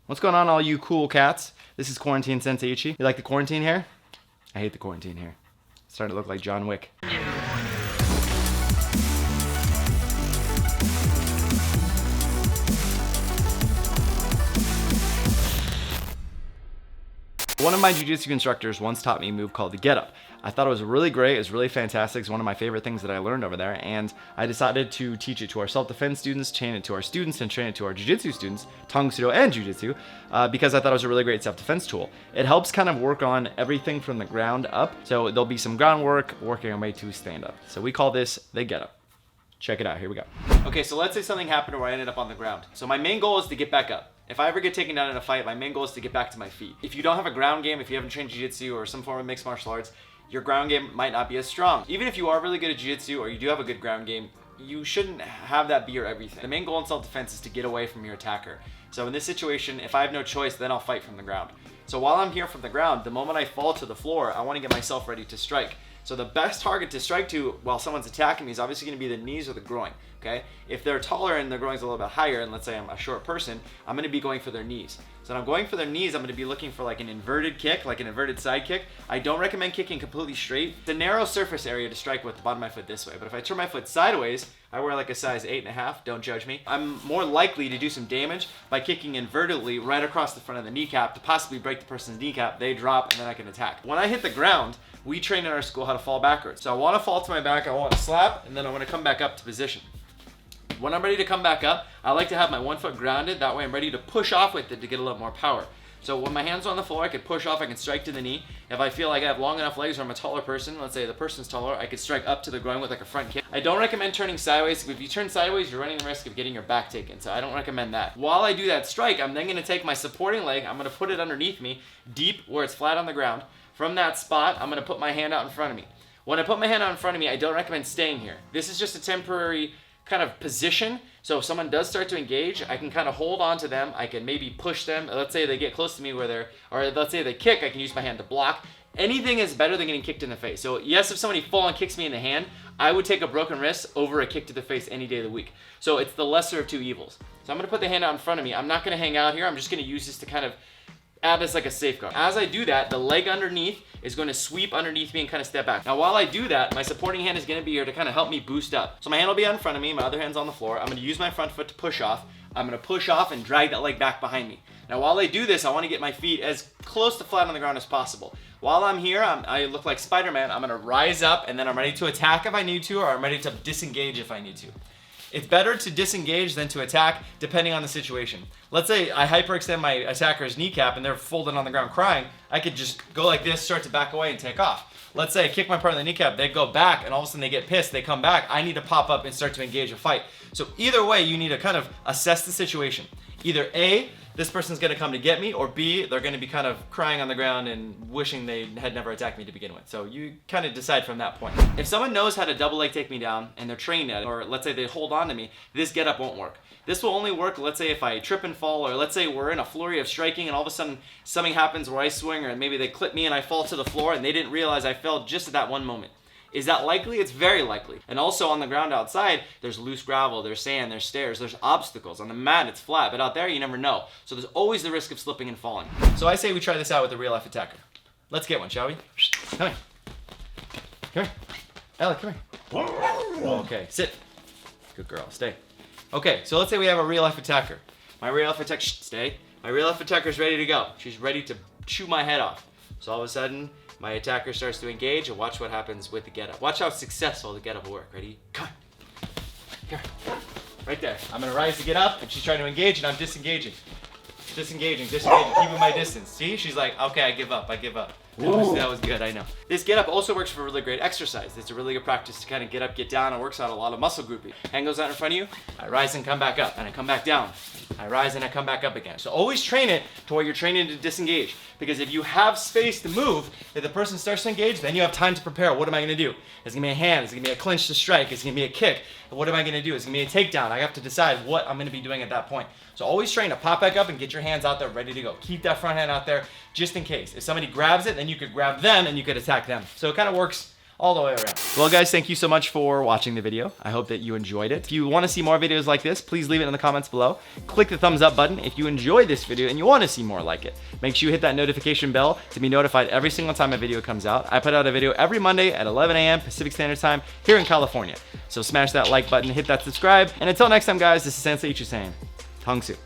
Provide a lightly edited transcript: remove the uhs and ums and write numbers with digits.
What's going on, all you cool cats? This is Quarantine Sensei Ichi. You like the quarantine hair? I hate the quarantine hair. It's starting to look like John Wick. One of my jiu-jitsu instructors once taught me a move called the get up. I thought it was really great, it was really fantastic, it's one of my favorite things that I learned over there, and I decided to teach it to our self-defense students, train it to our students, and train it to our jiu-jitsu students, Tang Soo Do and jiu-jitsu, because I thought it was a really great self-defense tool. It helps kind of work on everything from the ground up, so there'll be some groundwork working our way to stand up. So we call this the get up. Check it out, here we go. Okay, so let's say something happened where I ended up on the ground. So my main goal is to get back up. If I ever get taken down in a fight, my main goal is to get back to my feet. If you don't have a ground game, if you haven't trained jiu-jitsu or some form of mixed martial arts, your ground game might not be as strong. Even if you are really good at jiu-jitsu or you do have a good ground game, you shouldn't have that be your everything. The main goal in self-defense is to get away from your attacker. So in this situation, if I have no choice, then I'll fight from the ground. So while I'm here from the ground, the moment I fall to the floor, I want to get myself ready to strike. So the best target to strike to while someone's attacking me is obviously going to be the knees or the groin. Okay? If they're taller and their groin's a little bit higher, and let's say I'm a short person, I'm going to be going for their knees. So when I'm going for their knees, I'm going to be looking for like an inverted kick, like an inverted side kick. I don't recommend kicking completely straight. It's a narrow surface area to strike with the bottom of my foot this way. But if I turn my foot sideways, I wear like a size 8.5, don't judge me. I'm more likely to do some damage by kicking invertedly right across the front of the kneecap to possibly break the person's kneecap. They drop and then I can attack. When I hit the ground, we train in our school how to fall backwards. So I want to fall to my back, I want to slap, and then I want to come back up to position. When I'm ready to come back up, I like to have my one foot grounded. That way I'm ready to push off with it to get a little more power. So when my hand's on the floor, I can push off, I can strike to the knee. If I feel like I have long enough legs or I'm a taller person, let's say the person's taller, I could strike up to the groin with like a front kick. I don't recommend turning sideways. If you turn sideways, you're running the risk of getting your back taken. So I don't recommend that. While I do that strike, I'm then going to take my supporting leg, I'm going to put it underneath me, deep where it's flat on the ground. From that spot, I'm going to put my hand out in front of me. When I put my hand out in front of me, I don't recommend staying here. This is just a temporary kind of position. So if someone does start to engage, I can kind of hold on to them. I can maybe push them. Let's say they get close to me or let's say they kick, I can use my hand to block. Anything is better than getting kicked in the face. So yes, if somebody full on kicks me in the hand, I would take a broken wrist over a kick to the face any day of the week. So it's the lesser of two evils. So I'm going to put the hand out in front of me. I'm not going to hang out here. I'm just going to use this to kind of add as like a safeguard. As I do that, the leg underneath is going to sweep underneath me and kind of step back. Now while I do that, my supporting hand is going to be here to kind of help me boost up. So my hand will be out in front of me, my other hand's on the floor. I'm going to use my front foot to push off. I'm going to push off and drag that leg back behind me. Now while I do this, I want to get my feet as close to flat on the ground as possible. While I'm here, I look like Spider-Man. I'm going to rise up and then I'm ready to attack if I need to, or I'm ready to disengage if I need to. It's better to disengage than to attack, depending on the situation. Let's say I hyperextend my attacker's kneecap and they're folded on the ground crying. I could just go like this, start to back away and take off. Let's say I kick my partner in the kneecap, they go back, and all of a sudden they get pissed, they come back. I need to pop up and start to engage a fight. So either way, you need to kind of assess the situation. Either A, this person's gonna come to get me, or B, they're gonna be kind of crying on the ground and wishing they had never attacked me to begin with. So you kind of decide from that point. If someone knows how to double leg take me down and they're trained at it, or let's say they hold on to me, this get up won't work. This will only work, let's say if I trip and fall, or let's say we're in a flurry of striking and all of a sudden something happens where I swing, or maybe they clip me and I fall to the floor and they didn't realize I fell just at that one moment. Is that likely? It's very likely. And also on the ground outside, there's loose gravel, there's sand, there's stairs, there's obstacles. On the mat, it's flat, but out there, you never know. So there's always the risk of slipping and falling. So I say we try this out with a real life attacker. Let's get one, shall we? Come here. Come here. Ella, come here. Okay, sit. Good girl, stay. Okay, so let's say we have a real life attacker. My real life attacker, stay. My real life attacker is ready to go. She's ready to chew my head off. So all of a sudden, my attacker starts to engage, and watch what happens with the get up. Watch how successful the get up will work. Ready? Come on. Here. Right there. I'm gonna rise to get up, and she's trying to engage, and I'm disengaging. Disengaging, keeping my distance. See? She's like, okay, I give up. That was good, I know. This get up also works for a really great exercise. It's a really good practice to kind of get up, get down. It works out a lot of muscle grouping. Hand goes out in front of you, I rise and come back up, and I come back down. I rise and I come back up again. So always train it to where you're training to disengage. Because if you have space to move, if the person starts to engage, then you have time to prepare. What am I gonna do? It's gonna be a hand, it's gonna be a clinch to strike, it's gonna be a kick. What am I gonna do? It's gonna be a takedown. I have to decide what I'm gonna be doing at that point. So always train to pop back up and get your hands out there ready to go. Keep that front hand out there just in case. If somebody grabs it, then you could grab them and you could attack them. So it kind of works all the way around. Well guys, thank you so much for watching the video. I hope that you enjoyed it. If you want to see more videos like this, please leave it in the comments below. Click the thumbs up button if you enjoyed this video and you want to see more like it. Make sure you hit that notification bell to be notified every single time a video comes out. I put out a video every Monday at 11 a.m. Pacific Standard Time here in California. So smash that like button, hit that subscribe, and until next time guys, this is Sensei Ichi saying, Tangsu.